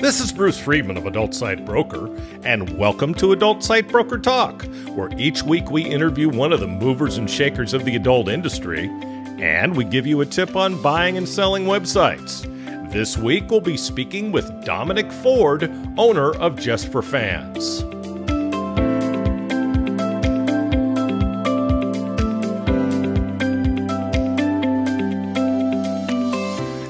This is Bruce Friedman of Adult Site Broker, and welcome to Adult Site Broker Talk, where each week we interview one of the movers and shakers of the adult industry, and we give you a tip on buying and selling websites. This week we'll be speaking with Dominic Ford, owner of Just for Fans.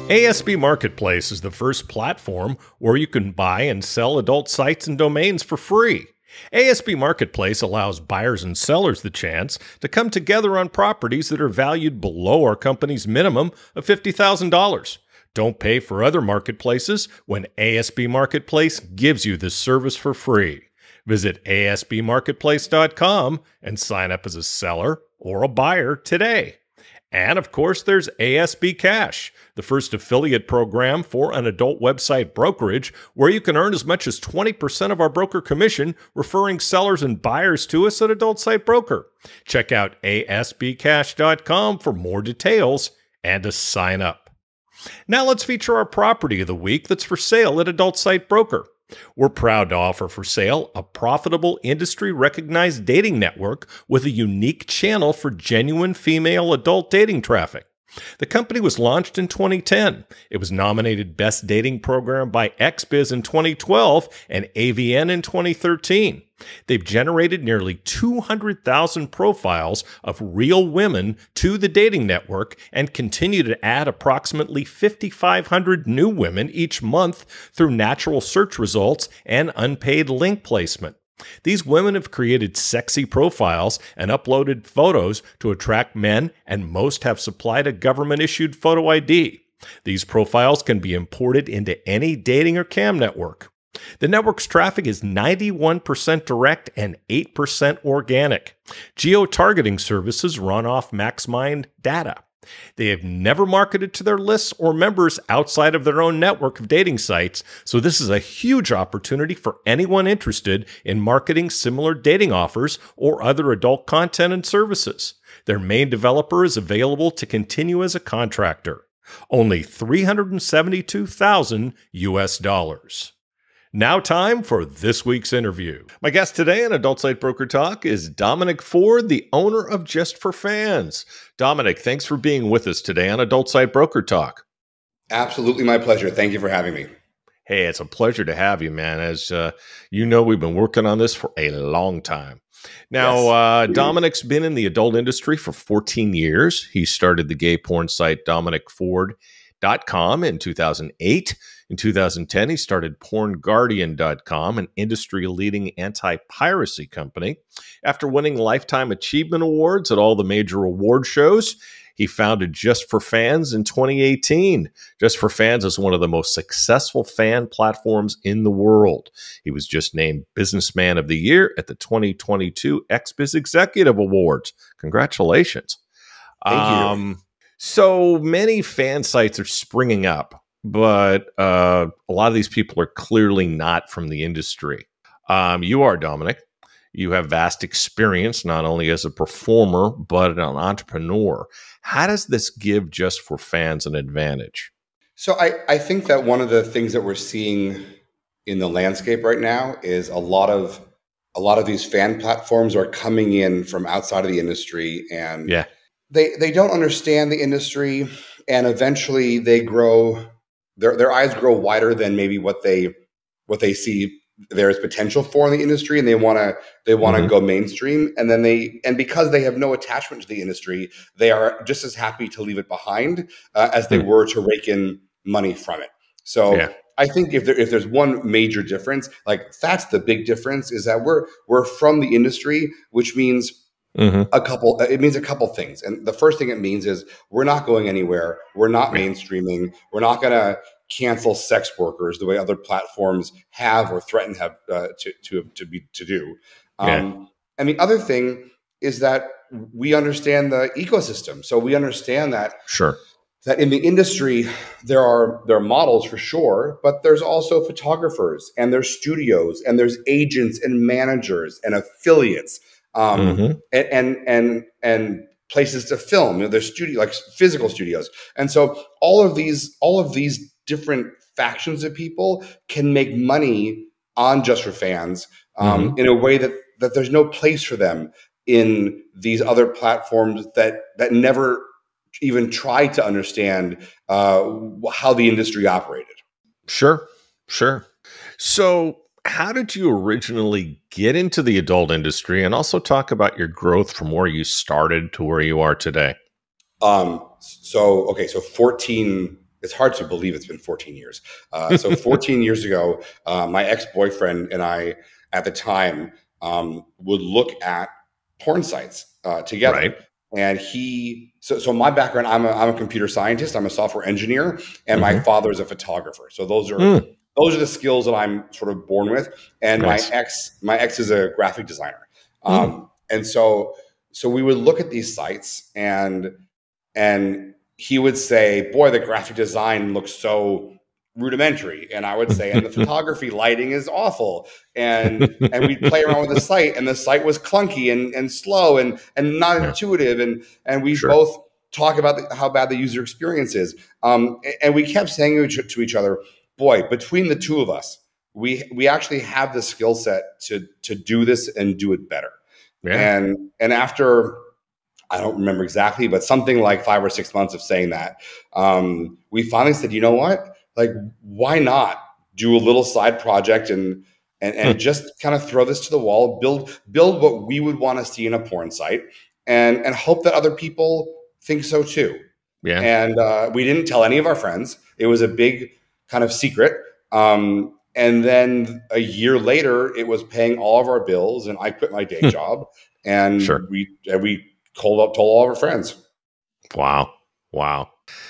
ASB Marketplace is the first platform where you can buy and sell adult sites and domains for free. ASB Marketplace allows buyers and sellers the chance to come together on properties that are valued below our company's minimum of $50,000. Don't pay for other marketplaces when ASB Marketplace gives you this service for free. Visit asbmarketplace.com and sign up as a seller or a buyer today. And of course, there's ASB Cash, the first affiliate program for an adult website brokerage where you can earn as much as 20% of our broker commission referring sellers and buyers to us at Adult Site Broker. Check out asbcash.com for more details and to sign up. Now let's feature our property of the week that's for sale at Adult Site Broker. We're proud to offer for sale a profitable industry-recognized dating network with a unique channel for genuine female adult dating traffic. The company was launched in 2010. It was nominated Best Dating Program by XBiz in 2012 and AVN in 2013. They've generated nearly 200,000 profiles of real women to the dating network and continue to add approximately 5,500 new women each month through natural search results and unpaid link placement. These women have created sexy profiles and uploaded photos to attract men, and most have supplied a government-issued photo ID. These profiles can be imported into any dating or cam network. The network's traffic is 91% direct and 8% organic. Geo-targeting services run off MaxMind data. They have never marketed to their lists or members outside of their own network of dating sites, so this is a huge opportunity for anyone interested in marketing similar dating offers or other adult content and services. Their main developer is available to continue as a contractor. Only $372,000 US. Now time for this week's interview. My guest today on Adult Site Broker Talk is Dominic Ford, the owner of Just for Fans. Dominic, thanks for being with us today on Adult Site Broker Talk. Absolutely my pleasure. Thank you for having me. Hey, it's a pleasure to have you, man. As you know, we've been working on this for a long time. Now, yes. Dominic's been in the adult industry for 14 years. He started the gay porn site DominicFord.com in 2008. In 2010, he started PornGuardian.com, an industry-leading anti-piracy company. After winning Lifetime Achievement Awards at all the major award shows, he founded Just for Fans in 2018. Just for Fans is one of the most successful fan platforms in the world. He was just named Businessman of the Year at the 2022 XBiz Executive Awards. Congratulations. Thank you. So many fan sites are springing up, but a lot of these people are clearly not from the industry. You are, Dominic. You have vast experience, not only as a performer, but an entrepreneur. How does this give Just for Fans an advantage? So I think that one of the things that we're seeing in the landscape right now is a lot of these fan platforms are coming in from outside of the industry, and they don't understand the industry, and eventually they grow. Their eyes grow wider than maybe what they see there is potential for in the industry, and they want to go mainstream. And then because they have no attachment to the industry, they are just as happy to leave it behind as they were to rake in money from it. So I think if there's one major difference, like that's the big difference, is that we're from the industry, which means it means a couple things. And the first thing it means is we're not going anywhere. We're not mainstreaming. We're not going to cancel sex workers the way other platforms have or threaten to do. And the other thing is that we understand the ecosystem. So we understand that that in the industry there are models for sure, but there's also photographers, and there's studios, and there's agents and managers and affiliates. And places to film. There's like physical studios, and so all of these different factions of people can make money on Just for Fans in a way that there's no place for them in these other platforms that never even tried to understand how the industry operated. Sure. So how did you originally get into the adult industry, and also talk about your growth from where you started to where you are today? So 14, it's hard to believe it's been 14 years. So 14 years ago, my ex-boyfriend and I at the time would look at porn sites together. Right. And so my background, I'm a computer scientist, I'm a software engineer, and my father is a photographer. So those are the skills that I'm sort of born with. And Nice. my ex is a graphic designer. And so we would look at these sites, and he would say, boy, the graphic design looks so rudimentary. And I would say, and the photography lighting is awful. And we'd play around with the site, and the site was clunky and slow and not intuitive. And we both talk about how bad the user experience is. And we kept saying to each other, boy, between the two of us, we actually have the skill set to do this and do it better. Yeah. And after, I don't remember exactly, but something like 5 or 6 months of saying that, we finally said, you know what? Like, why not do a little side project and just kind of throw this to the wall, build what we would want to see in a porn site, and hope that other people think so too. Yeah. And we didn't tell any of our friends. It was a big kind of secret. And then a year later, it was paying all of our bills, and I quit my day job, and we told all of our friends. Wow.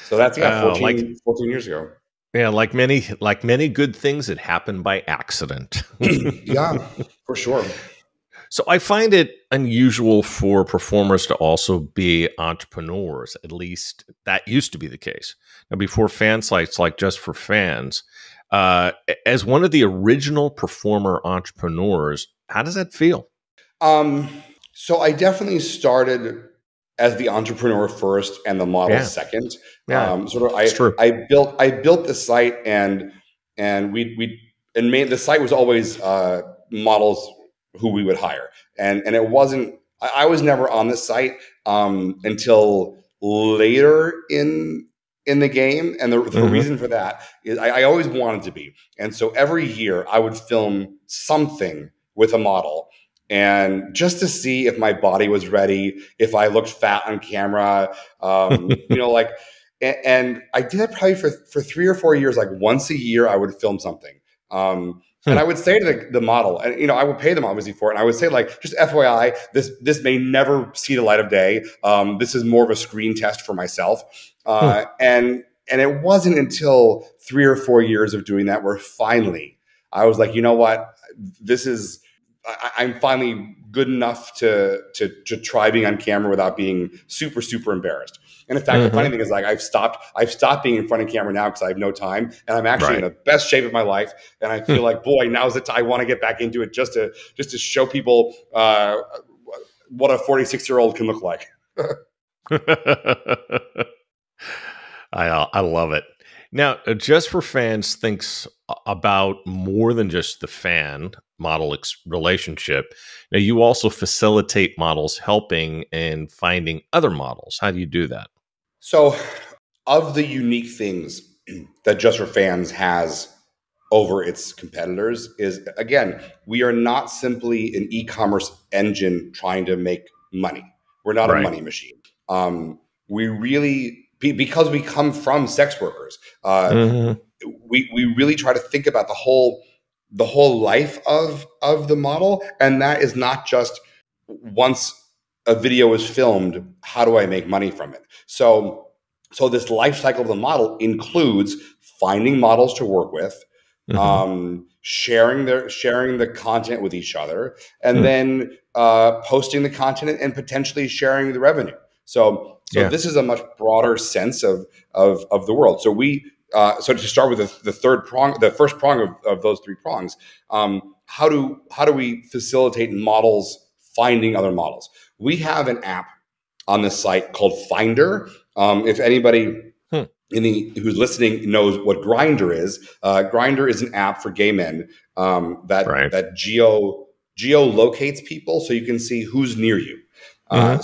So that's 14 years ago. Yeah, like many good things that happen by accident. Yeah, for sure. So I find it unusual for performers to also be entrepreneurs. At least that used to be the case. Now, before fan sites like Just for Fans, as one of the original performer entrepreneurs, how does that feel? So I definitely started as the entrepreneur first and the model second. I built the site, and the site was always models who we would hire, and it wasn't. I was never on the site until later in the game, and the reason for that is I always wanted to be, and so every year I would film something with a model. And just to see if my body was ready, if I looked fat on camera, and I did that probably for 3 or 4 years. Like once a year, I would film something. And I would say to the model, and I would pay them obviously for it. And I would say, like, just FYI, this may never see the light of day. This is more of a screen test for myself. And it wasn't until 3 or 4 years of doing that where finally I was like, you know what, I'm finally good enough to try being on camera without being super, super embarrassed. And in fact, the funny thing is, like, I've stopped being in front of camera now because I have no time, and I'm actually in the best shape of my life. And I feel like, boy, now's the time. I want to get back into it just to show people what a 46-year-old can look like. I love it. Now, Just for Fans thinks about more than just the fan model relationship. Now, you also facilitate models helping and finding other models. How do you do that? So, of the unique things that Just for Fans has over its competitors is, again, we are not simply an e-commerce engine trying to make money. We're not a money machine. We really, because we come from sex workers, we really try to think about the whole life of the model, and that is not just once a video is filmed, how do I make money from it? So this life cycle of the model includes finding models to work with, sharing the content with each other, and then posting the content and potentially sharing the revenue. So this is a much broader sense of the world. So so to start with the first prong of those 3 prongs, how do we facilitate models finding other models? We have an app on the site called Finder. If anybody who's listening knows what Grindr is. Grindr is an app for gay men that geo locates people, so you can see who's near you. And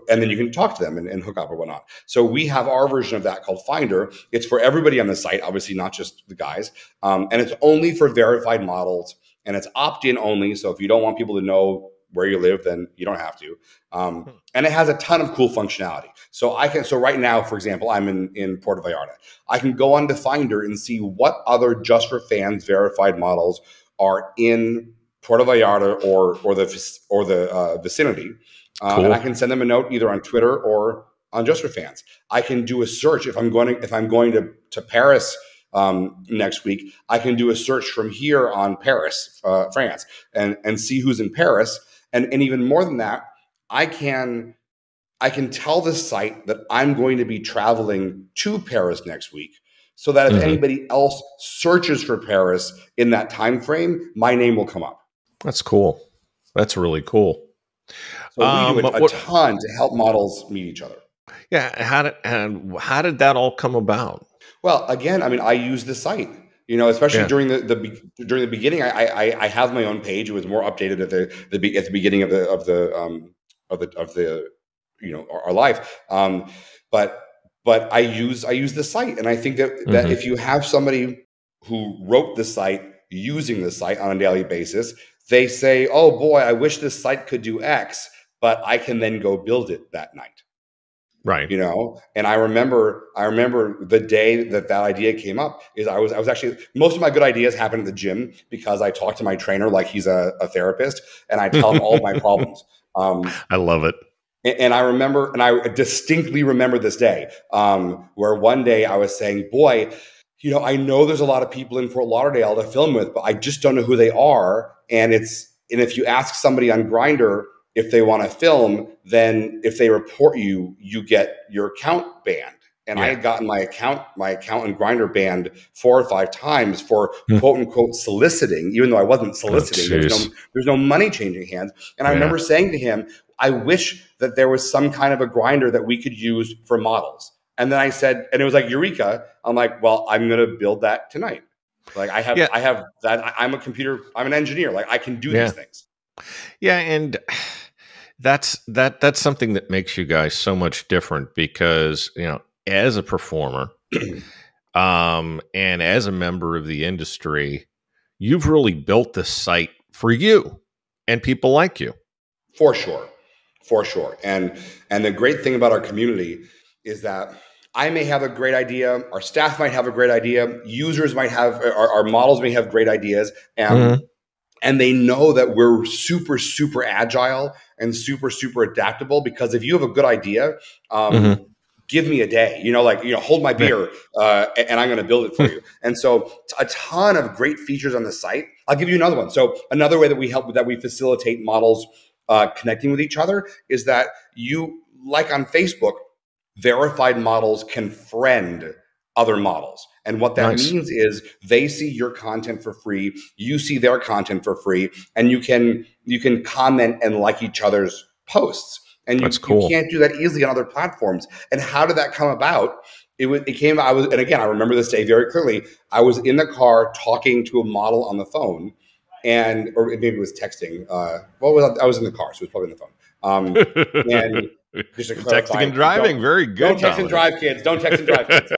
then you can talk to them and hook up or whatnot. So we have our version of that called Finder. It's for everybody on the site, obviously not just the guys, and it's only for verified models, and it's opt-in only. So if you don't want people to know where you live, then you don't have to. And it has a ton of cool functionality. So right now, for example, I'm in Puerto Vallarta. I can go onto Finder and see what other Just for Fans verified models are in Puerto Vallarta or the vicinity. Cool. And I can send them a note either on Twitter or on Just for Fans. I can do a search if I'm going to Paris next week. I can do a search from here on Paris, France, and see who's in Paris. And even more than that, I can tell the site that I'm going to be traveling to Paris next week, so that if anybody else searches for Paris in that time frame, my name will come up. That's cool. That's really cool. So we do a ton to help models meet each other. Yeah. How did that all come about? Well, again, I mean, I use the site, especially during the beginning. I have my own page. It was more updated at the beginning of the our life. But I use the site, and I think that if you have somebody who wrote the site using the site on a daily basis, they say, "Oh boy, I wish this site could do X, but I can then go build it that night." Right. And I remember the day that idea came up is I was actually, most of my good ideas happen at the gym because I talk to my trainer like he's a therapist, and I tell him all of my problems. I love it. And I distinctly remember this day where one day I was saying, boy, I know there's a lot of people in Fort Lauderdale to film with, but I just don't know who they are. And if you ask somebody on Grindr if they want to film, then if they report you, you get your account banned. And I had gotten my account on Grindr banned 4 or 5 times for quote unquote soliciting, even though I wasn't soliciting. There's no money changing hands. And I remember saying to him, I wish that there was some kind of a Grindr that we could use for models. And then I said, and it was like Eureka. I'm like, well, I'm going to build that tonight. Like I have that. I'm an engineer. Like I can do these things. Yeah. And that's something that makes you guys so much different because, as a performer, and as a member of the industry, you've really built this site for you and people like you. For sure. And the great thing about our community is that I may have a great idea, our staff might have a great idea, users might have, our models may have great ideas, and they know that we're super, super agile and super, super adaptable, because if you have a good idea, give me a day, hold my beer, and I'm going to build it for you. And so a ton of great features on the site. I'll give you another one. So another way that we facilitate models connecting with each other is that like on Facebook, verified models can friend other models. And what that means is they see your content for free, you see their content for free, and you can comment and like each other's posts. And you can't do that easily on other platforms. And how did that come about? It came. And again, I remember this day very clearly. I was in the car talking to a model on the phone, or maybe it was texting. I was in the car, so it was probably on the phone. And just to clarify, texting and driving, very good. Don't text and drive, kids. Don't text and drive, kids.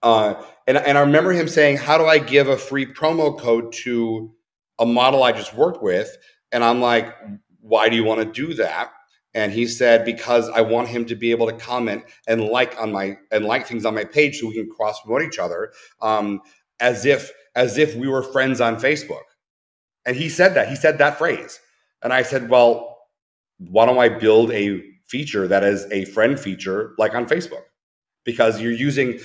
And I remember him saying, "How do I give a free promo code to a model I just worked with?" And I'm like, "Why do you want to do that?" And he said, "Because I want him to be able to comment and like things on my page, so we can cross promote each other, as if we were friends on Facebook." And he said that phrase, and I said, "Well, why don't I build a feature that is a friend feature like on Facebook?" Because you're using,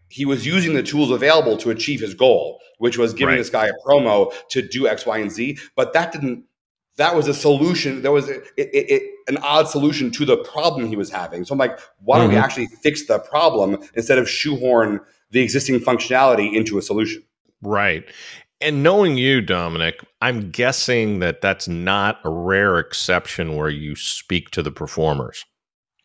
he was using the tools available to achieve his goal, which was giving this guy a promo to do X, Y, and Z. But that was a solution. There was an odd solution to the problem he was having. So I'm like, why don't we actually fix the problem instead of shoehorn the existing functionality into a solution? Right. And knowing you, Dominic, I'm guessing that that's not a rare exception where you speak to the performers.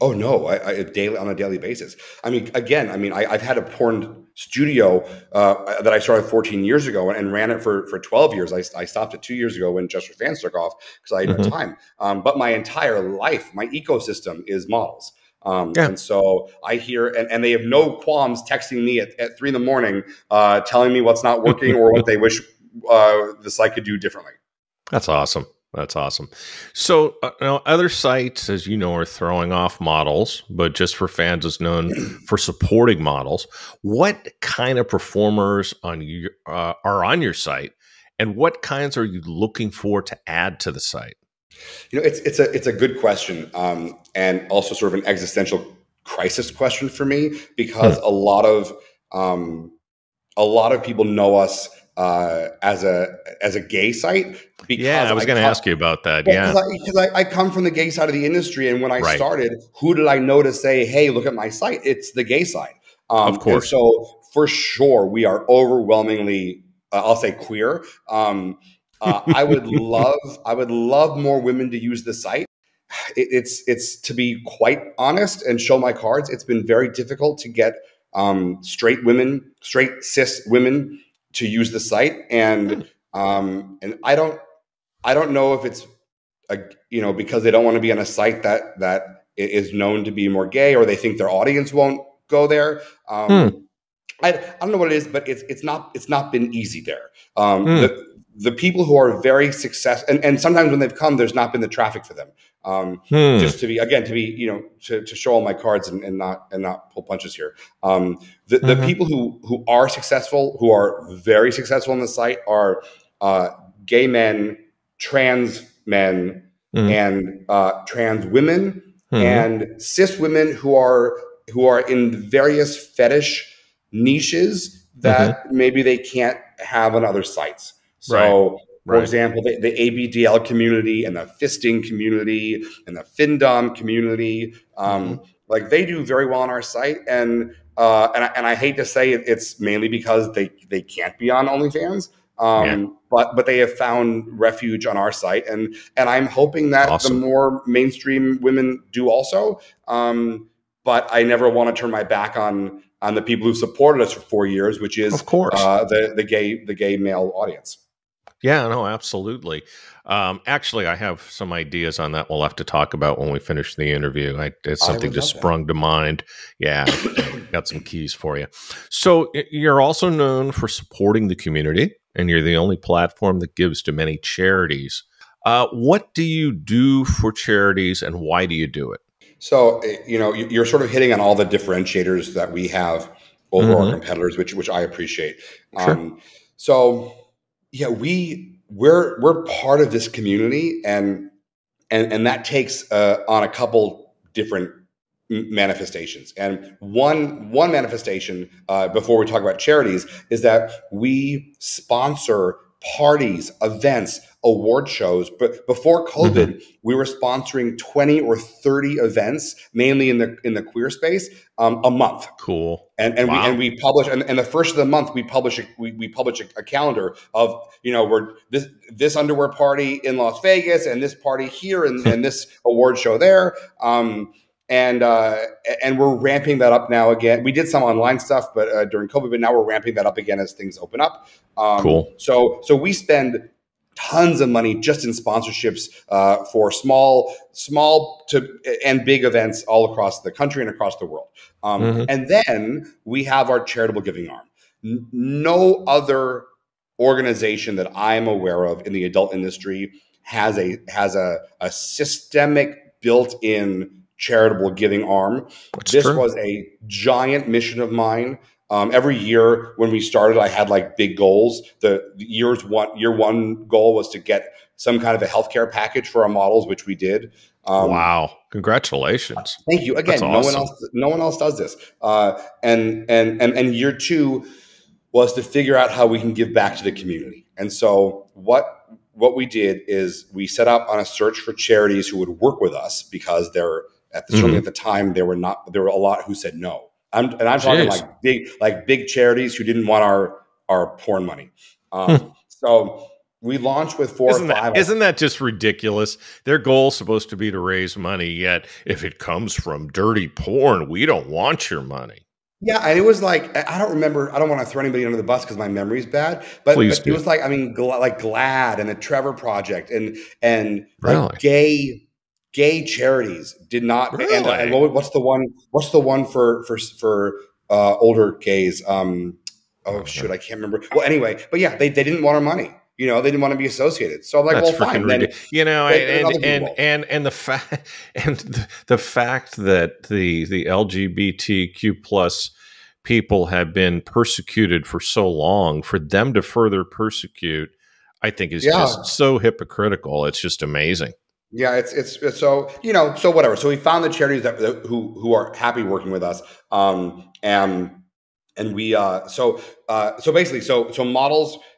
Oh no, daily on a daily basis. I mean, again, I mean, I've had a porn studio that I started 14 years ago and ran it for 12 years. I stopped it 2 years ago when Just for Fans took off because I had no time. But my entire life, my ecosystem is models. Yeah. And so I hear, and they have no qualms texting me at 3 in the morning, telling me what's not working or what they wish the site could do differently. That's awesome. That's awesome. So, now other sites, as you know, are throwing off models, but Just for Fans is known for supporting models. What kind of performers are on your site, and what kinds are you looking for to add to the site? You know, it's a good question, and also sort of an existential crisis question for me because a lot of people know us as a gay site because Yeah, I was going to ask you about that. well, Yeah, because I come from the gay side of the industry, and when I right. started, who did I know to say, "Hey, look at my site"? It's the gay side, Of and course. so for sure we are overwhelmingly, I'll say, queer. I would love more women to use the site. It's to be quite honest and show my cards. It's been very difficult to get straight cis women to use the site, and I don't know if it's because they don't want to be on a site that is known to be more gay, or they think their audience won't go there. I don't know what it is, but it's not been easy there. The people who are very successful, and sometimes when they've come, there's not been the traffic for them. Just to be to show all my cards and not pull punches here. The people who are successful, who are very successful on the site, are gay men, trans men, and trans women, and cis women who are in various fetish niches that maybe they can't have on other sites. Right. So, for Right. example, the ABDL community and the fisting community and the findom community, like they do very well on our site, and I hate to say it, it's mainly because they can't be on OnlyFans. Yeah. But they have found refuge on our site, and I'm hoping that the Awesome. more mainstream women do also. But I never want to turn my back on the people who supported us for 4 years, which is Of course. the gay male audience. Yeah, no, absolutely. Actually, I have some ideas on that we'll have to talk about when we finish the interview. It's I something would just love that. sprung to mind. Yeah, got some keys for you. So you're also known for supporting the community, and you're the only platform that gives to many charities. What do you do for charities, and why do you do it? So, you're sort of hitting on all the differentiators that we have over our competitors, which I appreciate. Sure. So, yeah, we're part of this community, and that takes on a couple different manifestations. And one manifestation, before we talk about charities, is that we sponsor parties, events, award shows. But before COVID, we were sponsoring 20 or 30 events, mainly in the queer space, a month. Cool. And Wow. we publish, and the first of the month we publish a calendar of we're this underwear party in Las Vegas, and this party here, and this award show there. And we're ramping that up now again. We did some online stuff, but during COVID, but now we're ramping that up again as things open up. Cool. So we spend tons of money just in sponsorships for small to and big events all across the country and across the world. And then we have our charitable giving arm. No other organization that I'm aware of in the adult industry has a systemic built-in charitable giving arm. This was a giant mission of mine. Every year when we started, I had like big goals. Year one goal was to get some kind of a healthcare package for our models, which we did. Wow! Congratulations. Thank you. Again, That's awesome. no one else does this. And year two was to figure out how we can give back to the community. And so what we did is we set out on a search for charities who would work with us, because certainly at the time there were a lot who said no. I'm talking like big charities who didn't want our porn money. So We launched with 4 or 5. Isn't that just ridiculous? Their goal is supposed to be to raise money, yet if it comes from dirty porn, we don't want your money. Yeah, and it was like, I don't remember, I don't want to throw anybody under the bus because my memory's bad, but it was like, I mean, like GLAAD and the Trevor Project and really? like gay charities did not. Really? And what's the one for older gays? Oh shoot, I can't remember. Well, anyway, but yeah, they didn't want our money. You know, they didn't want to be associated. So I'm like, that's well, fine. Then, you know, and the fact that the LGBTQ plus people have been persecuted for so long, for them to further persecute, I think is just so hypocritical. It's just amazing. Yeah, it's so, you know, so whatever. So we found the charities who are happy working with us, and we so basically so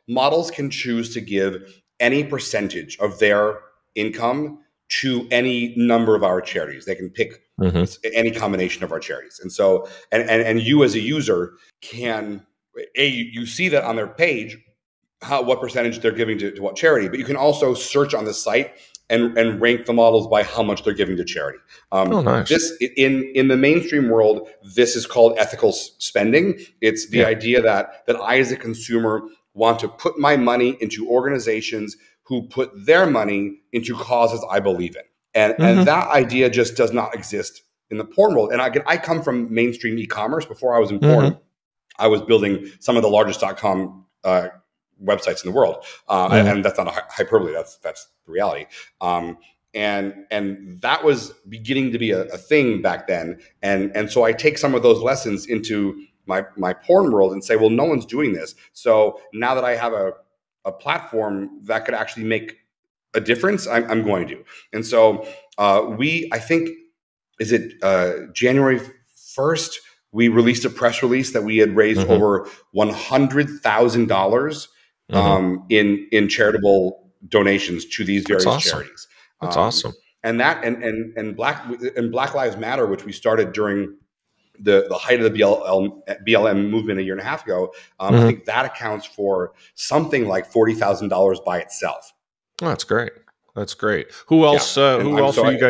models can choose to give any percentage of their income to any number of our charities. They can pick any combination of our charities. And so and you as a user can you see that on their page what percentage they're giving to what charity, but you can also search on the site and rank the models by how much they're giving to charity. Nice. This in the mainstream world, this is called ethical spending. It's the idea that I as a consumer want to put my money into organizations who put their money into causes I believe in. And that idea just does not exist in the porn world. And I come from mainstream e-commerce. Before I was in porn, I was building some of the largest .com websites in the world. And that's not a hyperbole. That's the reality. And that was beginning to be a thing back then. And so I take some of those lessons into my porn world and say, well, no one's doing this. So now that I have a platform that could actually make a difference, I'm going to. And so I think, is it January 1st, we released a press release that we had raised over $100,000 in charitable donations to these various charities. That's awesome. And that and Black Lives Matter, which we started during the height of the BLM movement a year and a half ago, I think that accounts for something like $40,000 by itself. Oh, that's great. That's great. Who else? Who else are you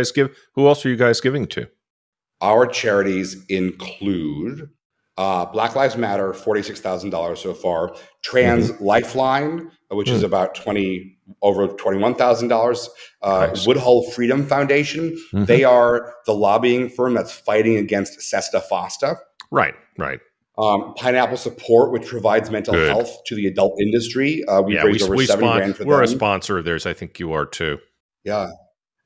guys giving to? Our charities include Black Lives Matter, $46,000 so far. Trans Lifeline, which is about over $21,000. Nice. Woodhull Freedom Foundation. They are the lobbying firm that's fighting against SESTA FOSTA. Right. Pineapple Support, which provides mental health to the adult industry. We've raised over $70,000 for them. We're a sponsor of theirs. I think you are too. Yeah.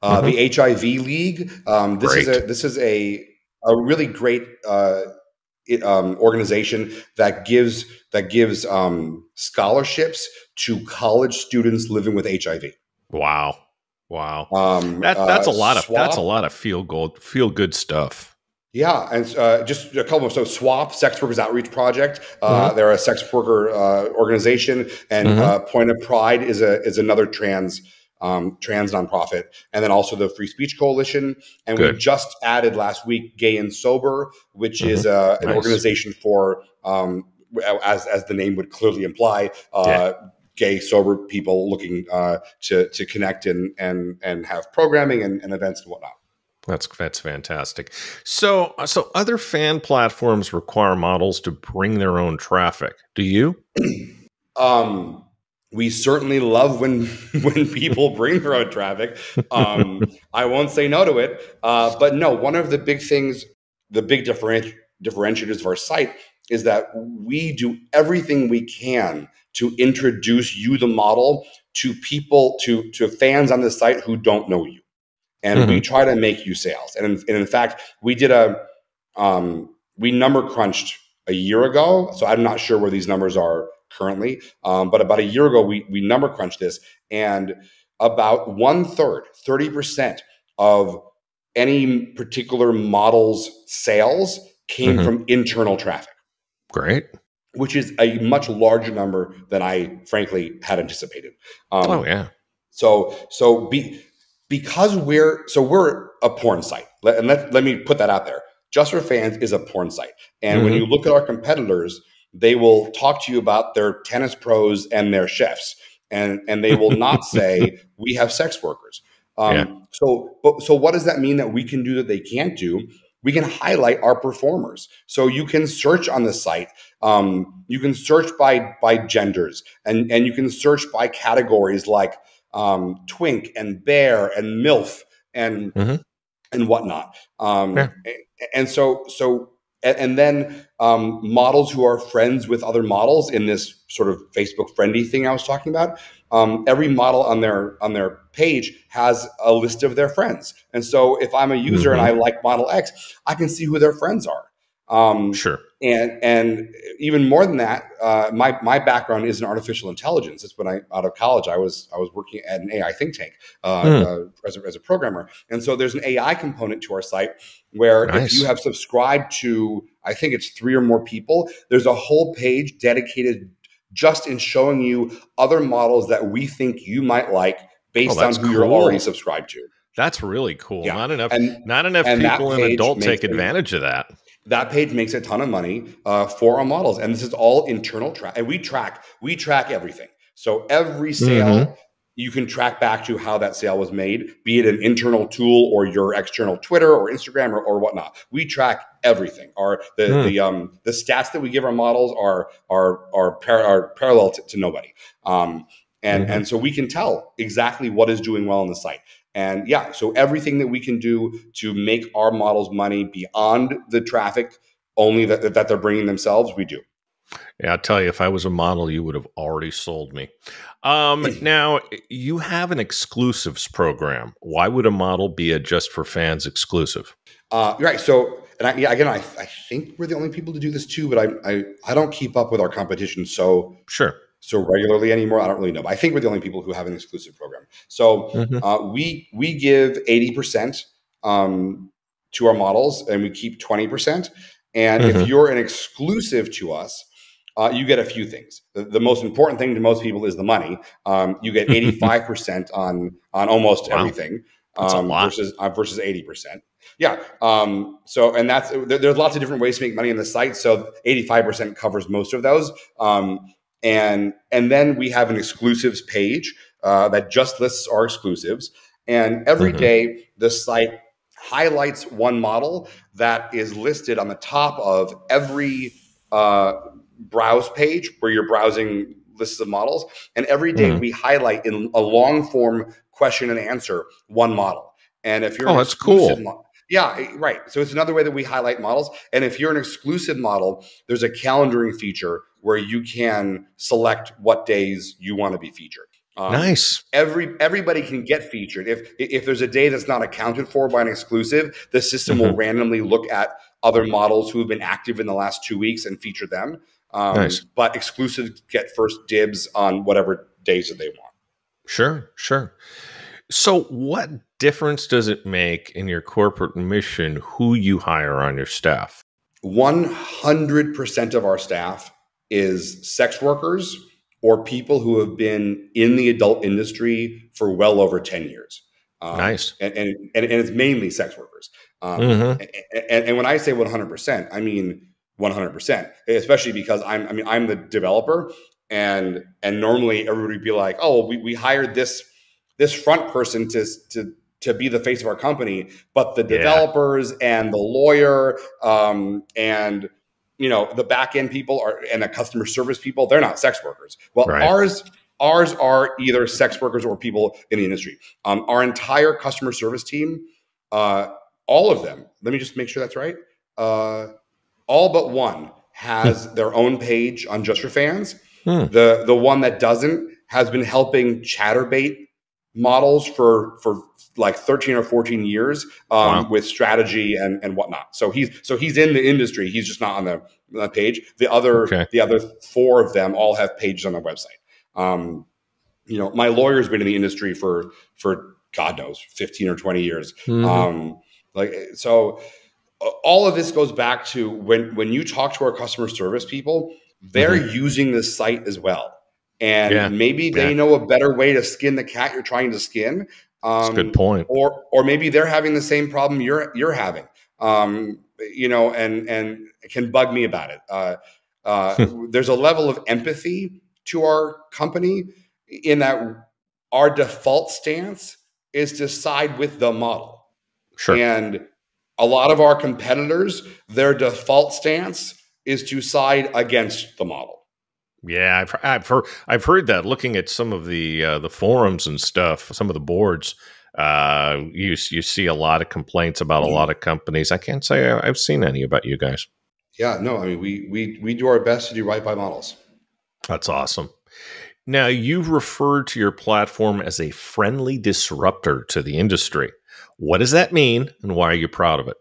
The HIV League. This is a really great organization that gives scholarships to college students living with HIV. Wow. That's a lot of feel good stuff. Yeah, and just a couple of SWAP, Sex Workers Outreach Project. They're a sex worker organization, and Point of Pride is another trans nonprofit, and then also the Free Speech Coalition. And we just added last week Gay and Sober, which is an organization for, as the name would clearly imply, gay, sober people looking to connect and have programming and events and whatnot. That's fantastic. So other fan platforms require models to bring their own traffic. Do you? We certainly love when people bring their own traffic. I won't say no to it. But no, one of the big things, the big differentiators of our site is that we do everything we can to introduce you, the model, to people, to fans on the site who don't know you. And we try to make you sales. And in fact, we did we number crunched a year ago. So I'm not sure where these numbers are currently. But about a year ago, we number crunched this, and about 1/3, 30% of any particular model's sales came from internal traffic. Great. Which is a much larger number than I frankly had anticipated. Because we're a porn site, and let me put that out there. Just for Fans is a porn site. And when you look at our competitors, they will talk to you about their tennis pros and their chefs. and they will not say we have sex workers. Yeah. So what does that mean that we can do that they can't do? We can highlight our performers. So you can search on the site. You can search by genders, and you can search by categories like twink and bear and MILF and whatnot. Yeah. And then models who are friends with other models in this sort of Facebook friendly thing I was talking about. Every model on their page has a list of their friends, and so if I'm a user and I like model X, I can see who their friends are. Sure. And even more than that, my background is in artificial intelligence. It's when out of college, I was working at an AI think tank as a programmer. And so there's an AI component to our site where if you have subscribed to, I think it's 3 or more people, there's a whole page dedicated just in showing you other models that we think you might like based on who you're already subscribed to. That's really cool. Yeah. Not enough people in adult take advantage of that. That page makes a ton of money for our models, and this is all internal track. And we track everything. So every sale you can track back to how that sale was made, be it an internal tool or your external Twitter or Instagram or whatnot. We track everything. The stats that we give our models are parallel to nobody. And so we can tell exactly what is doing well on the site. And yeah, so everything that we can do to make our models money beyond the traffic only that they're bringing themselves, we do. Yeah, I'll tell you, if I was a model, you would have already sold me. Now, you have an exclusives program. Why would a model be a Just for Fans exclusive? Right. So, and I think we're the only people to do this too, but I don't keep up with our competition so regularly anymore. I don't really know, but I think we're the only people who have an exclusive program. So we give 80% to our models, and we keep 20%. And if you're an exclusive to us, you get a few things. The most important thing to most people is the money. You get 85% on almost everything, versus 80%. Yeah. So, and there's lots of different ways to make money on the site. So 85% covers most of those. And then we have an exclusives page that just lists our exclusives. And every day the site highlights one model that is listed on the top of every browse page where you're browsing lists of models. And every day we highlight in a long form question and answer one model. And if you're an exclusive model, yeah, right. So it's another way that we highlight models. And if you're an exclusive model, there's a calendaring feature where you can select what days you want to be featured. Nice. Everybody can get featured. If there's a day that's not accounted for by an exclusive, the system will randomly look at other models who have been active in the last 2 weeks and feature them. But exclusives get first dibs on whatever days that they want. Sure. So what difference does it make in your corporate mission who you hire on your staff? 100% of our staff is sex workers or people who have been in the adult industry for well over 10 years. Nice. And it's mainly sex workers. And when I say 100%, I mean 100%, especially because I'm the developer, and normally everybody would be like, oh, we hired this front person to be the face of our company, but the developers and the lawyer and the back end people and the customer service people, they're not sex workers. Well, ours are either sex workers or people in the industry. Our entire customer service team, all of them, let me just make sure that's right. All but one has their own page on Just for Fans. The one that doesn't has been helping chatterbait models for like 13 or 14 years with strategy and whatnot. So he's in the industry. He's just not on the page. The other 4 of them all have pages on their website. My lawyer's been in the industry for God knows 15 or 20 years. So all of this goes back to when you talk to our customer service people, they're using this site as well. And maybe they know a better way to skin the cat you're trying to skin. That's a good point. Or maybe they're having the same problem you're having. And it can bug me about it. There's a level of empathy to our company. in that our default stance is to side with the model. Sure. And a lot of our competitors, their default stance is to side against the model. Yeah, I've heard that. Looking at some of the forums and stuff, some of the boards, you see a lot of complaints about a lot of companies. I can't say I've seen any about you guys. Yeah, no, I mean we do our best to do right by models. That's awesome. Now, you've referred to your platform as a friendly disruptor to the industry. What does that mean, and why are you proud of it?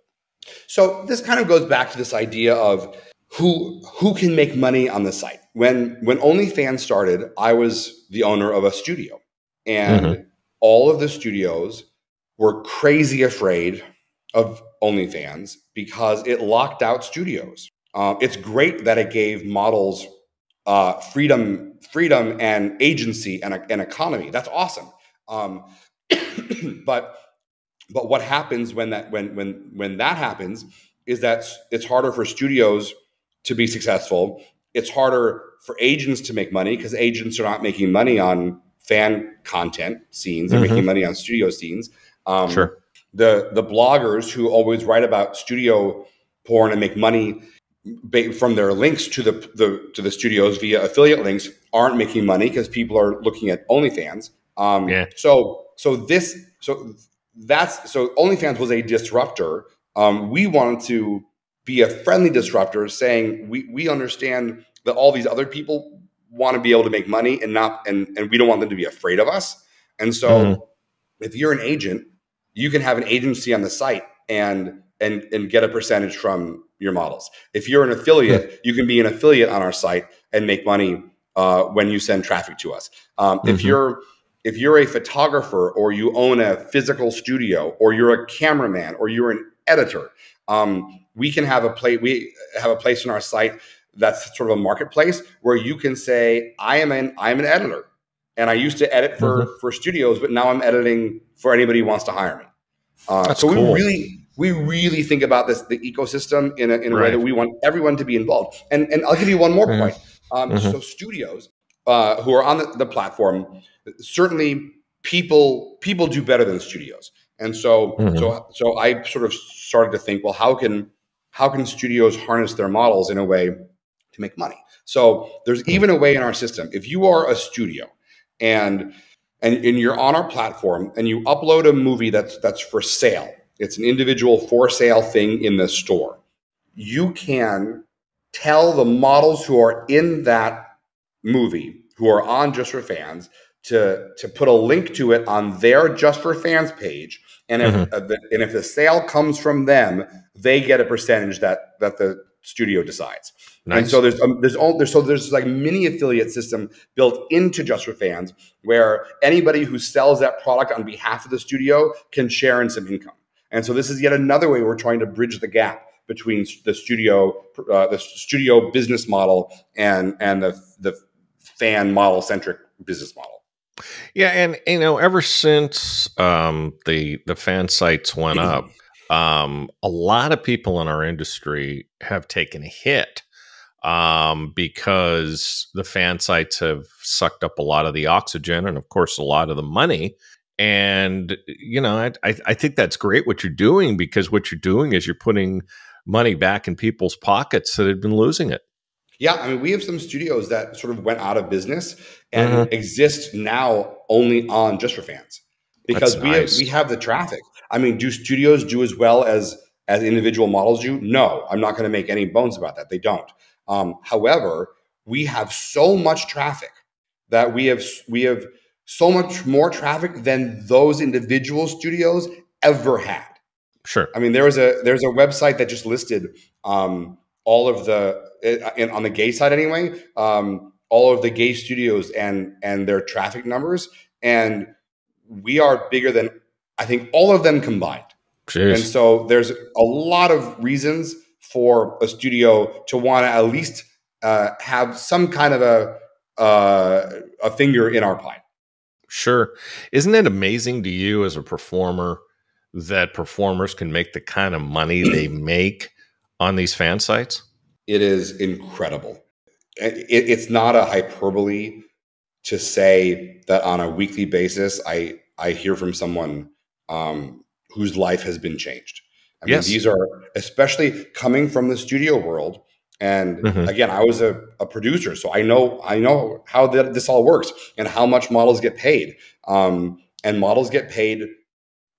So this kind of goes back to this idea of who can make money on the site. When OnlyFans started, I was the owner of a studio, and all of the studios were crazy afraid of OnlyFans because it locked out studios. It's great that it gave models freedom and agency and economy. That's awesome. But what happens when that happens is that it's harder for studios to be successful. It's harder for agents to make money because agents are not making money on fan content scenes. They're making money on studio scenes. Sure. The bloggers who always write about studio porn and make money from their links to the studios via affiliate links aren't making money because people are looking at OnlyFans. So OnlyFans was a disruptor. We wanted to be a friendly disruptor, saying we understand that all these other people want to be able to make money and we don't want them to be afraid of us. And so if you're an agent, you can have an agency on the site and get a percentage from your models. If you're an affiliate, you can be an affiliate on our site and make money when you send traffic to us. If you're a photographer, or you own a physical studio, or you're a cameraman, or you're an editor, we have a place on our site that's sort of a marketplace where you can say, I'm an editor, and I used to edit for studios, but now I'm editing for anybody who wants to hire me. That's so cool. we really think about the ecosystem in a way that we want everyone to be involved. And I'll give you one more point. So studios who are on the platform, certainly people do better than studios. And so I sort of started to think, well, how can studios harness their models in a way to make money? So there's even a way in our system. If you are a studio and you're on our platform and you upload a movie that's for sale, it's an individual for sale thing in the store, you can tell the models who are in that movie, who are on Just for Fans, to put a link to it on their Just for Fans page. And if the sale comes from them, they get a percentage that the studio decides. Nice. And so there's like a mini affiliate system built into Just for Fans where anybody who sells that product on behalf of the studio can share in some income. And so this is yet another way we're trying to bridge the gap between the studio business model and the fan model centric business model. Yeah, and ever since the fan sites went up, a lot of people in our industry have taken a hit because the fan sites have sucked up a lot of the oxygen and, of course, a lot of the money. And I think that's great what you're doing, because what you're doing is you're putting money back in people's pockets that had been losing it. Yeah, I mean, we have some studios that sort of went out of business and exist now only on Just for Fans because we have the traffic. I mean, do studios do as well as individual models do? No, I'm not going to make any bones about that. They don't. However, we have so much traffic that we have so much more traffic than those individual studios ever had. Sure. I mean, there's a website that just listed all of on the gay side anyway, all of the gay studios and their traffic numbers, and we are bigger than I think all of them combined. Jeez. And so there's a lot of reasons for a studio to want to at least have some kind of a finger in our pie. Sure. Isn't it amazing to you as a performer that performers can make the kind of money they make on these fan sites? It is incredible. It's not a hyperbole to say that on a weekly basis, I hear from someone whose life has been changed. I mean, these are, especially coming from the studio world. And again, I was a producer, so I know how this all works and how much models get paid. And models get paid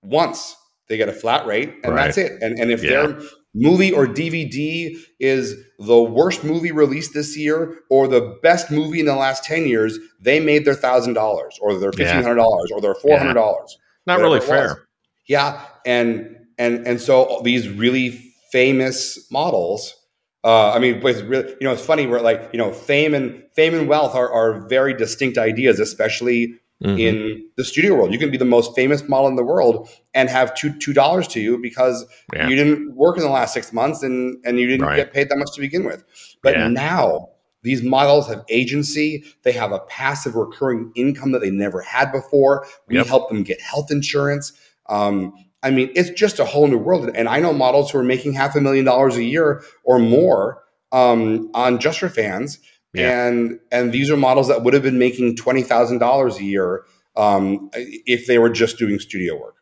once. They get a flat rate, and that's it. And if their movie or DVD is the worst movie released this year or the best movie in the last 10 years, they made their $1,000 or their $1,500 or their $400. Not really fair. Yeah. And so these really famous models, I mean, with really, it's funny where like, fame and wealth are very distinct ideas, especially in the studio world. You can be the most famous model in the world and have $2 to you because you didn't work in the last 6 months and you didn't get paid that much to begin with. But now these models have agency. They have a passive recurring income that they never had before. We help them get health insurance. I mean, it's just a whole new world. And I know models who are making $500,000 a year or more on Just for Fans. And these are models that would have been making $20,000 a year if they were just doing studio work.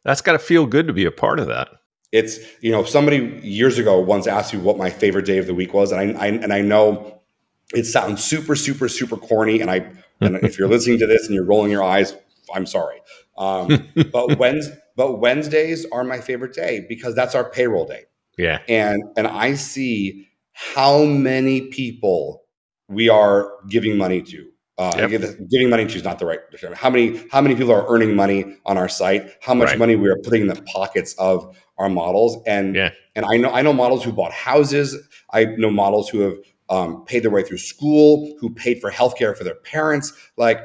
That's got to feel good to be a part of that. It's, somebody years ago once asked me what my favorite day of the week was. And I know it sounds super, super, super corny. And if you're listening to this and you're rolling your eyes, I'm sorry. But Wednesdays are my favorite day because that's our payroll day. Yeah. And I see how many people we are giving money to. Giving money to is not the right term. How many people are earning money on our site? How much money we are putting in the pockets of our models? And I know models who bought houses. I know models who have paid their way through school, who paid for healthcare for their parents. Like,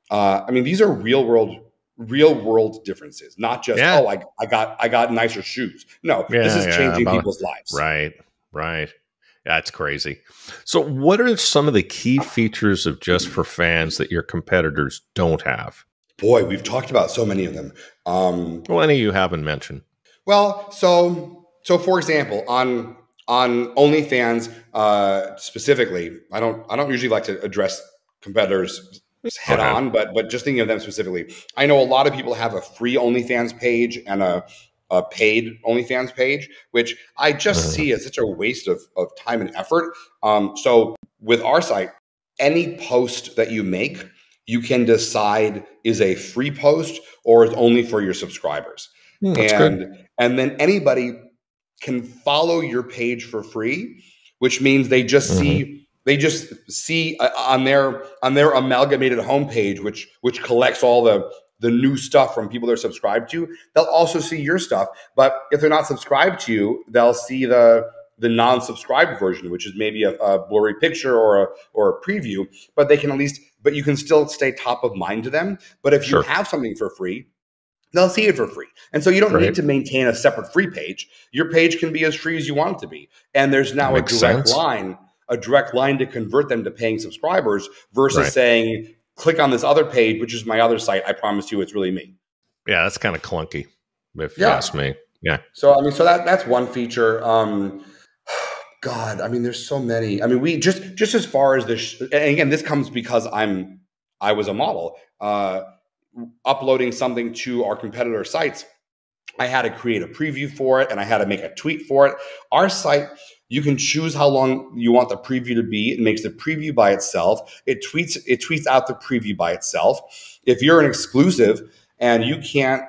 I mean, these are real world differences, not just I got nicer shoes. No, this is changing people's lives. Right. That's crazy. So what are some of the key features of Just for Fans that your competitors don't have? Boy, we've talked about so many of them. Well, any you haven't mentioned. Well, so for example, on OnlyFans specifically, I don't usually like to address competitors head on, but just thinking of them specifically, I know a lot of people have a free OnlyFans page and a paid OnlyFans page, which I just see as such a waste of time and effort. So with our site, any post that you make, you can decide is a free post or is only for your subscribers. That's good. And then anybody can follow your page for free, which means they just see on their amalgamated homepage, which collects all the new stuff from people they're subscribed to. They'll also see your stuff, but if they're not subscribed to you, they'll see the non-subscribed version, which is maybe a blurry picture or a preview. But but you can still stay top of mind to them. But if you have something for free, they'll see it for free. And so you don't need to maintain a separate free page. Your page can be as free as you want it to be. And there's now a direct line to convert them to paying subscribers versus saying, click on this other page, which is my other site. I promise you it's really me. Yeah, that's kind of clunky, if you ask me. Yeah. So, I mean, that's one feature. God, I mean, there's so many. I mean, we just as far as this, and again, this comes because I was a model. Uploading something to our competitor sites, I had to create a preview for it and I had to make a tweet for it. Our site, you can choose how long you want the preview to be. It makes the preview by itself. It tweets out the preview by itself. If you're an exclusive and you can't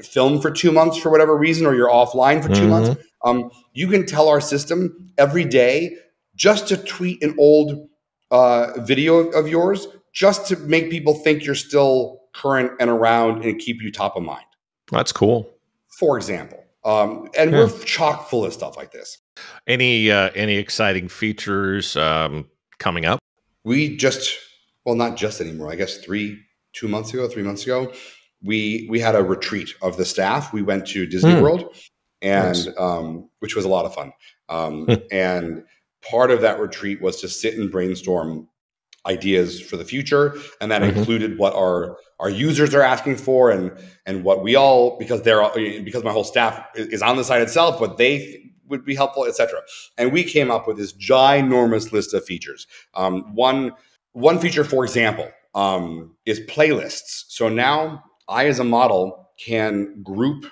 film for 2 months for whatever reason, or you're offline for 2 months, you can tell our system every day just to tweet an old video of yours, just to make people think you're still current and around and keep you top of mind. That's cool. For example. And we're chock full of stuff like this. Any exciting features coming up? We not just anymore. I guess 3 months ago, we had a retreat of the staff. We went to Disney World, and which was a lot of fun. And part of that retreat was to sit and brainstorm ideas for the future, and that included what our users are asking for, and what we all, because my whole staff is on the site itself, what they would be helpful, etc. And we came up with this ginormous list of features. One feature, for example, is playlists. So now I, as a model, can group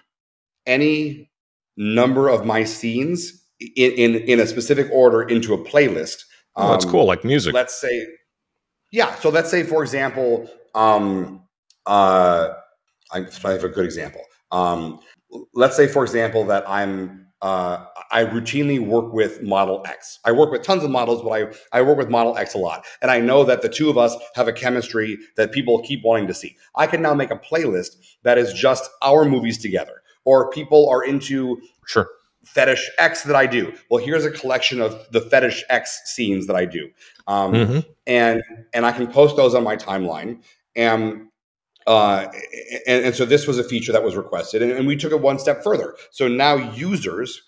any number of my scenes in a specific order into a playlist. Oh, that's cool, like music. Let's say, so let's say, for example, I have a good example. Let's say, for example, that I routinely work with model X. I work with tons of models, but I work with model X a lot. And I know that the two of us have a chemistry that people keep wanting to see. I can now make a playlist that is just our movies together, or people are into fetish X that I do. Well, here's a collection of the fetish X scenes that I do. And I can post those on my timeline. And so this was a feature that was requested, and we took it one step further. So now users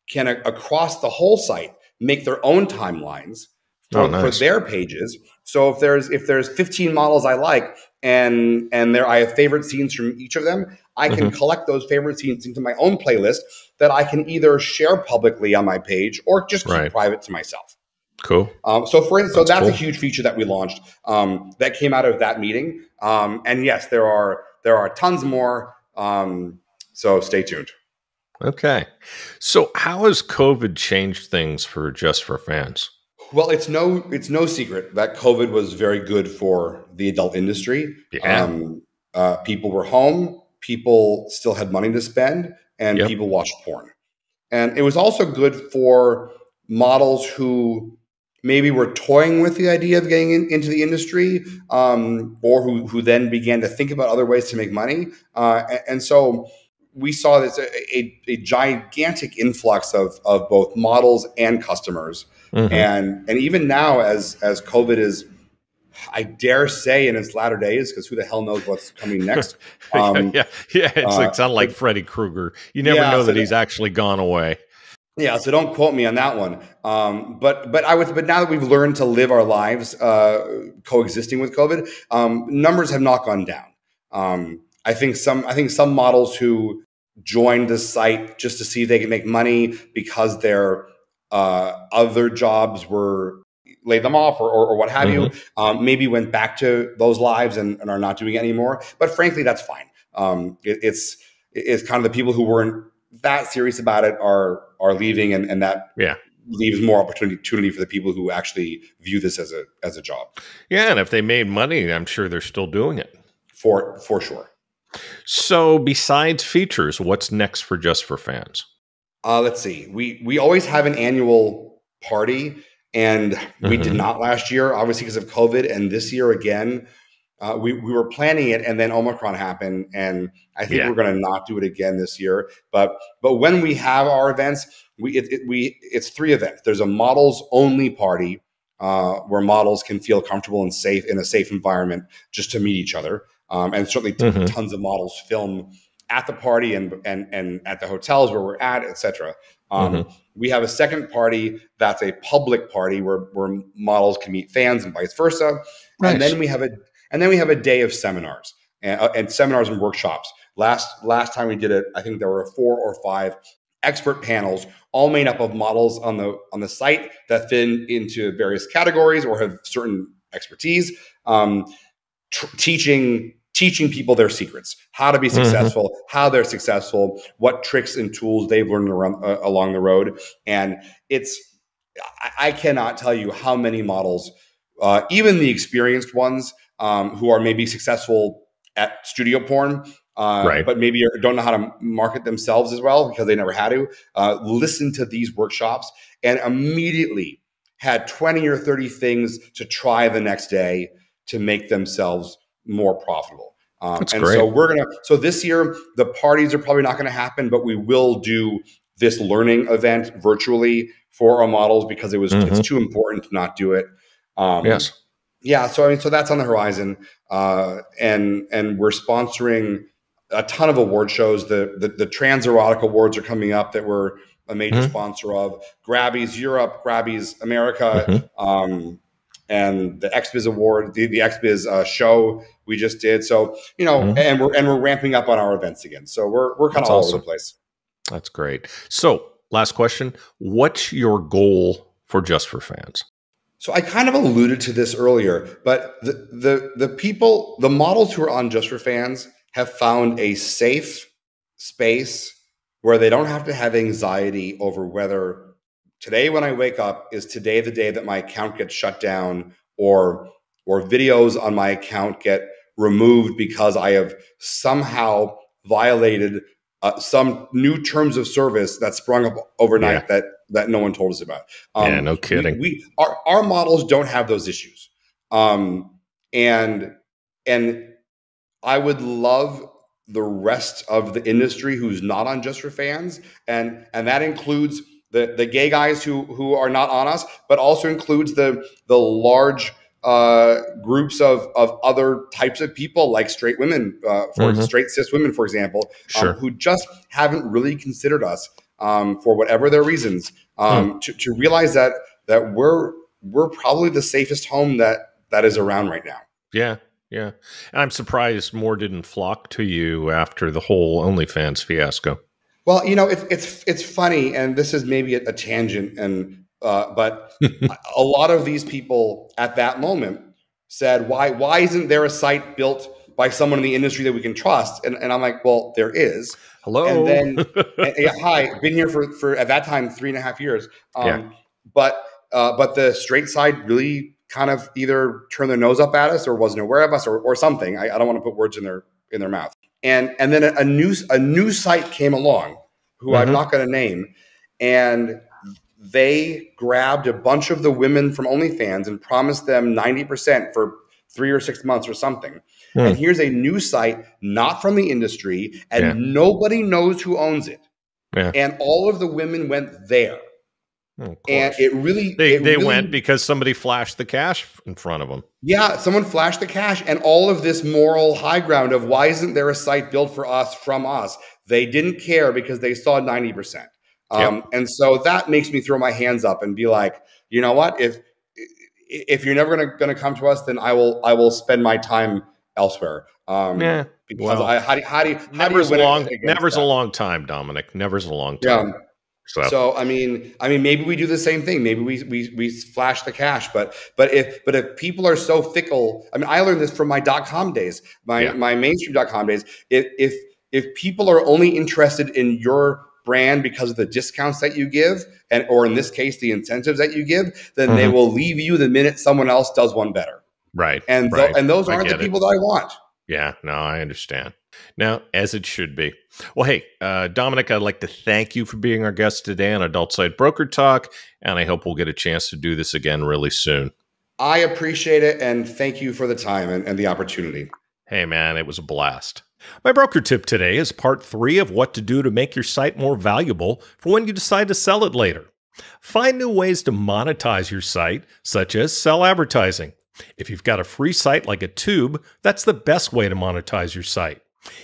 can, across the whole site, make their own timelines for their pages. So if there's 15 models I like, and I have favorite scenes from each of them, I can collect those favorite scenes into my own playlist that I can either share publicly on my page or just keep private to myself. Cool. So that's a huge feature that we launched that came out of that meeting. And yes, there are tons more. So stay tuned. Okay. So how has COVID changed things for Just for Fans? Well, it's no secret that COVID was very good for the adult industry. Yeah. People were home. People still had money to spend, and people watched porn. And it was also good for models who maybe were toying with the idea of getting into the industry, or who then began to think about other ways to make money. And so we saw this a gigantic influx of both models and customers. And even now, as COVID is, I dare say, in its latter days, because who the hell knows what's coming next. It sounds like Freddy Krueger. You never know that he's actually gone away. Yeah, so don't quote me on that one. But now that we've learned to live our lives coexisting with COVID, numbers have not gone down. I think some models who joined the site just to see if they could make money because their other jobs were laid them off or what have you, maybe went back to those lives and are not doing it anymore. But frankly, that's fine. It's kind of the people who weren't that serious about it are leaving, and that leaves more opportunity for the people who actually view this as a job. Yeah, and if they made money, I'm sure they're still doing it. For sure. So besides features, what's next for Just for Fans? Let's see. We always have an annual party, and we did not last year, obviously because of COVID, and this year again. We were planning it, and then Omicron happened, and I think we're going to not do it again this year. But when we have our events, it's 3 events. There's a models only party where models can feel comfortable and safe in a safe environment just to meet each other, and certainly tons of models film at the party and at the hotels where we're at, etc. We have a second party that's a public party where models can meet fans and vice versa, and then we have a day of seminars and seminars and workshops. Last time we did it, I think there were 4 or 5 expert panels, all made up of models on the site that fit into various categories or have certain expertise, teaching people their secrets, how to be successful, how they're successful, what tricks and tools they've learned along the road. And I cannot tell you how many models, even the experienced ones, who are maybe successful at studio porn, but maybe don't know how to market themselves as well because they never had to, listen to these workshops and immediately had 20 or 30 things to try the next day to make themselves more profitable. That's and great. So this year, the parties are probably not going to happen, but we will do this learning event virtually for our models because it's too important to not do it. Yes. Yeah, so that's on the horizon, and we're sponsoring a ton of award shows. The Trans Erotic Awards are coming up that we're a major sponsor of. Grabby's Europe, Grabby's America, and the XBiz Award, the XBiz show we just did. So and we're ramping up on our events again. So we're kind of all over the place. That's great. So last question: what's your goal for Just for Fans? So I kind of alluded to this earlier, but the people, the models who are on Just for Fans have found a safe space where they don't have to have anxiety over whether today when I wake up is today the day that my account gets shut down, or videos on my account get removed because I have somehow violated some new terms of service that sprung up overnight that no one told us about. Yeah, no kidding. Our models don't have those issues, and I would love the rest of the industry who's not on Just for Fans, and that includes the gay guys who are not on us, but also includes the large groups of other types of people, like straight women, straight cis women, for example, who just haven't really considered us for whatever their reasons, to realize that we're probably the safest home that is around right now. Yeah. Yeah. I'm surprised more didn't flock to you after the whole OnlyFans fiasco. Well, it's funny, and this is maybe a tangent, but a lot of these people at that moment said, why isn't there a site built by someone in the industry that we can trust? And I'm like, well, there is. Hello. And then, hi, been here for at that time 3.5 years. But the straight side really kind of either turned their nose up at us or wasn't aware of us or something. I don't want to put words in their mouth. And then a new site came along, who I'm not going to name, and they grabbed a bunch of the women from OnlyFans and promised them 90% for 3 or 6 months or something. And here's a new site, not from the industry, and nobody knows who owns it. And all of the women went there. And it really they went because somebody flashed the cash in front of them. Yeah, someone flashed the cash, and all of this moral high ground of why isn't there a site built for us from us? They didn't care because they saw 90%. And so that makes me throw my hands up and be like, you know what? If you're never going to come to us, then I will spend my time elsewhere. Because how do you never's a long time, Dominic. Never's a long time. So I mean, maybe we do the same thing. Maybe we flash the cash, but if people are so fickle, I mean, I learned this from my .com days, my mainstream.com days. If people are only interested in your brand because of the discounts that you give, or in this case, the incentives that you give, then they will leave you the minute someone else does one better. Right. And those aren't the people that I want. Yeah, no, I understand. Now, as it should be. Well, hey, Dominic, I'd like to thank you for being our guest today on Adult Site Broker Talk, and I hope we'll get a chance to do this again really soon. I appreciate it, and thank you for the time and the opportunity. Hey, man, it was a blast. My broker tip today is part 3 of what to do to make your site more valuable for when you decide to sell it later. Find new ways to monetize your site, such as sell advertising. If you've got a free site like a tube, that's the best way to monetize your site.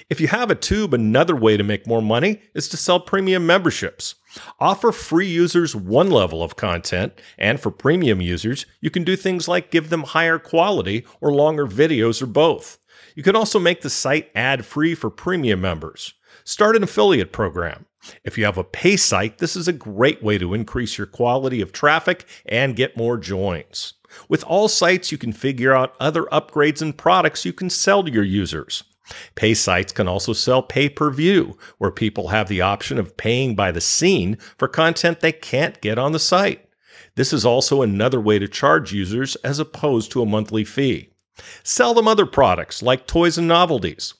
If you have a tube, another way to make more money is to sell premium memberships. Offer free users one level of content, and for premium users, you can do things like give them higher quality or longer videos or both. You can also make the site ad-free for premium members. Start an affiliate program. If you have a pay site, this is a great way to increase your quality of traffic and get more joins. With all sites, you can figure out other upgrades and products you can sell to your users. Pay sites can also sell pay-per-view, where people have the option of paying by the scene for content they can't get on the site. This is also another way to charge users as opposed to a monthly fee. Sell them other products like toys and novelties.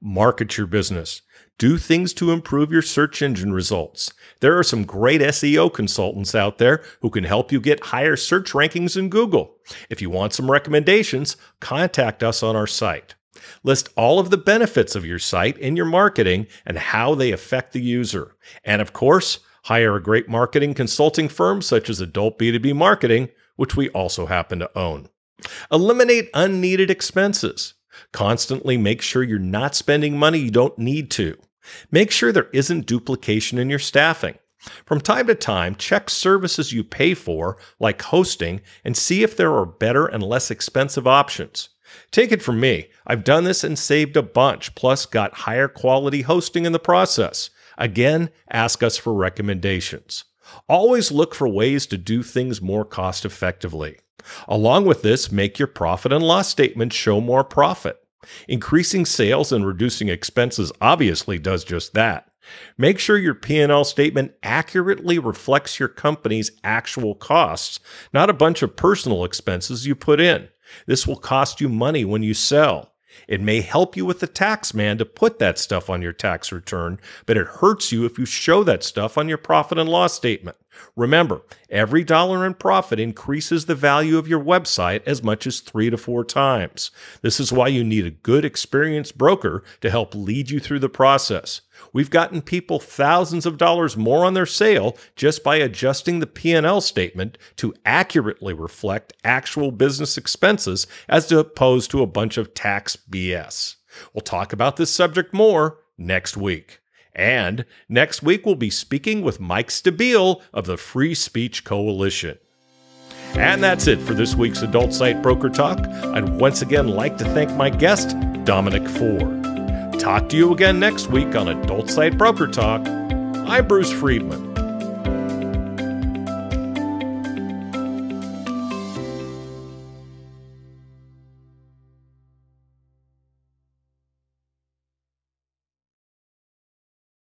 Market your business. Do things to improve your search engine results. There are some great SEO consultants out there who can help you get higher search rankings in Google. If you want some recommendations, contact us on our site. List all of the benefits of your site in your marketing and how they affect the user. And of course, hire a great marketing consulting firm such as Adult B2B Marketing, which we also happen to own. Eliminate unneeded expenses. Constantly make sure you're not spending money you don't need to. Make sure there isn't duplication in your staffing. From time to time, check services you pay for, like hosting, and see if there are better and less expensive options. Take it from me, I've done this and saved a bunch, plus got higher quality hosting in the process. Again, ask us for recommendations. Always look for ways to do things more cost effectively. Along with this, make your profit and loss statement show more profit. Increasing sales and reducing expenses obviously does just that. Make sure your P&L statement accurately reflects your company's actual costs, not a bunch of personal expenses you put in. This will cost you money when you sell. It may help you with the tax man to put that stuff on your tax return, but it hurts you if you show that stuff on your profit and loss statement. Remember, every dollar in profit increases the value of your website as much as 3 to 4 times. This is why you need a good, experienced broker to help lead you through the process. We've gotten people thousands of dollars more on their sale just by adjusting the P&L statement to accurately reflect actual business expenses as opposed to a bunch of tax BS. We'll talk about this subject more next week. And next week, we'll be speaking with Mike Stabile of the Free Speech Coalition. And that's it for this week's Adult Site Broker Talk. I'd once again like to thank my guest, Dominic Ford. Talk to you again next week on Adult Site Broker Talk. I'm Bruce Friedman.